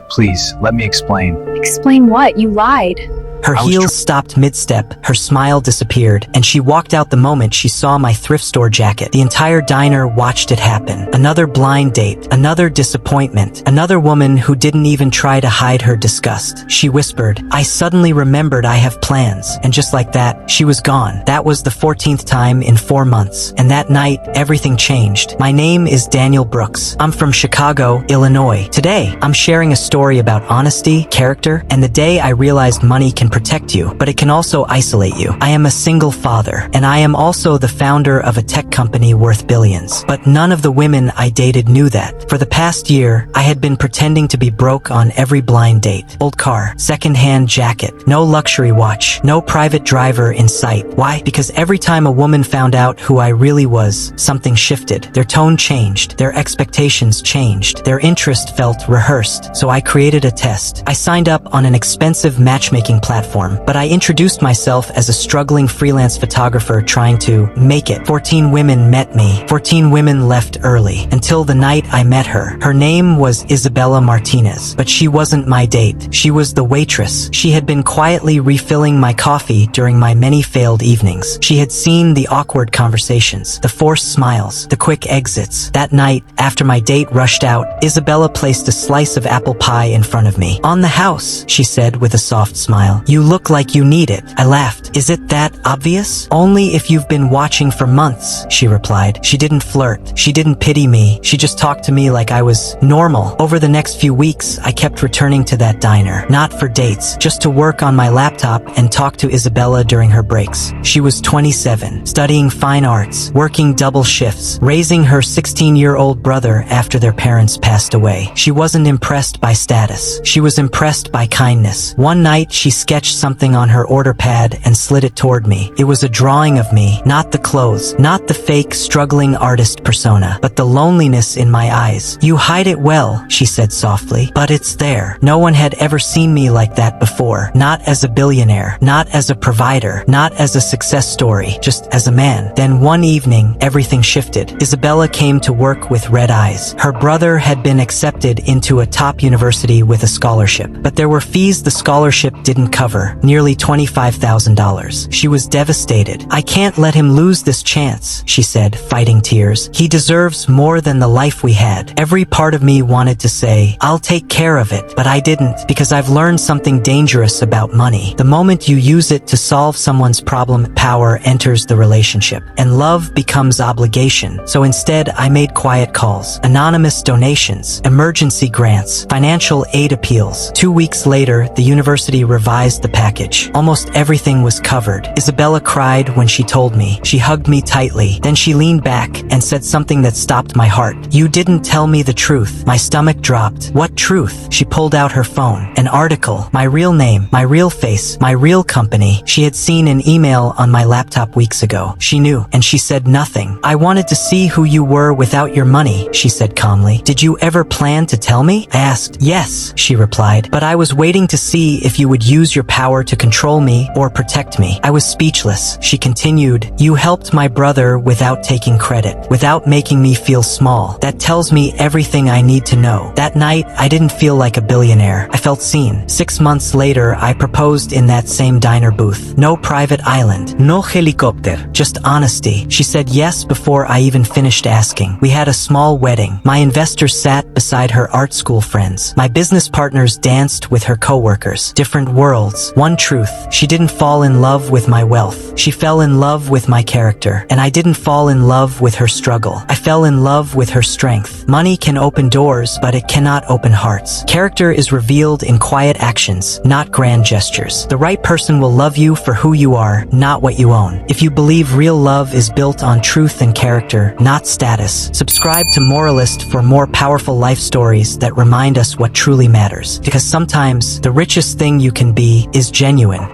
Please, let me explain. Explain what? You lied. Her heels stopped mid-step, her smile disappeared, and she walked out the moment she saw my thrift store jacket. The entire diner watched it happen. Another blind date, another disappointment, another woman who didn't even try to hide her disgust. She whispered, "I suddenly remembered I have plans," and just like that, she was gone. That was the 14th time in 4 months, and that night, everything changed. My name is Daniel Brooks. I'm from Chicago, Illinois. Today, I'm sharing a story about honesty, character, and the day I realized money can protect you, but it can also isolate you. I am a single father, and I am also the founder of a tech company worth billions. But none of the women I dated knew that. For the past year, I had been pretending to be broke on every blind date. Old car, second-hand jacket, no luxury watch, no private driver in sight. Why? Because every time a woman found out who I really was, something shifted. Their tone changed, their expectations changed, their interest felt rehearsed. So I created a test. I signed up on an expensive matchmaking platform, but I introduced myself as a struggling freelance photographer trying to make it. 14 women met me. 14 women left early. Until the night I met her. Her name was Isabella Martinez, but she wasn't my date. She was the waitress. She had been quietly refilling my coffee during my many failed evenings. She had seen the awkward conversations, the forced smiles, the quick exits. That night, after my date rushed out, Isabella placed a slice of apple pie in front of me. "On the house," she said with a soft smile. "You look like you need it." I laughed. "Is it that obvious?" "Only if you've been watching for months," she replied. She didn't flirt. She didn't pity me. She just talked to me like I was normal. Over the next few weeks, I kept returning to that diner. Not for dates, just to work on my laptop and talk to Isabella during her breaks. She was 27, studying fine arts, working double shifts, raising her 16-year-old brother after their parents passed away. She wasn't impressed by status. She was impressed by kindness. One night, she sketched something on her order pad and slid it toward me. It was a drawing of me, not the clothes, not the fake struggling artist persona, but the loneliness in my eyes. "You hide it well," she said softly, "but it's there." No one had ever seen me like that before. Not as a billionaire, not as a provider, not as a success story, just as a man. Then one evening, everything shifted. Isabella came to work with red eyes. Her brother had been accepted into a top university with a scholarship, but there were fees the scholarship didn't cover, nearly $25,000. She was devastated. "I can't let him lose this chance," she said, fighting tears. "He deserves more than the life we had." Every part of me wanted to say, "I'll take care of it," but I didn't, because I've learned something dangerous about money. The moment you use it to solve someone's problem, power enters the relationship, and love becomes obligation. So instead, I made quiet calls, anonymous donations, emergency grants, financial aid appeals. 2 weeks later, the university revised the package. Almost everything was covered. Isabella cried when she told me. She hugged me tightly. Then she leaned back and said something that stopped my heart. "You didn't tell me the truth." My stomach dropped. "What truth?" She pulled out her phone. An article. My real name. My real face. My real company. She had seen an email on my laptop weeks ago. She knew, and she said nothing. "I wanted to see who you were without your money," she said calmly. "Did you ever plan to tell me?" I asked. "Yes," she replied, "but I was waiting to see if you would use your power to control me or protect me." I was speechless. She continued, "You helped my brother without taking credit, without making me feel small. That tells me everything I need to know." That night, I didn't feel like a billionaire. I felt seen. 6 months later, I proposed in that same diner booth. No private island. No helicopter. Just honesty. She said yes before I even finished asking. We had a small wedding. My investors sat beside her art school friends. My business partners danced with her coworkers. Different worlds. One truth. She didn't fall in love with my wealth. She fell in love with my character. And I didn't fall in love with her struggle. I fell in love with her strength. Money can open doors, but it cannot open hearts. Character is revealed in quiet actions, not grand gestures. The right person will love you for who you are, not what you own. If you believe real love is built on truth and character, not status, subscribe to Moralist for more powerful life stories that remind us what truly matters. Because sometimes the richest thing you can be is genuine.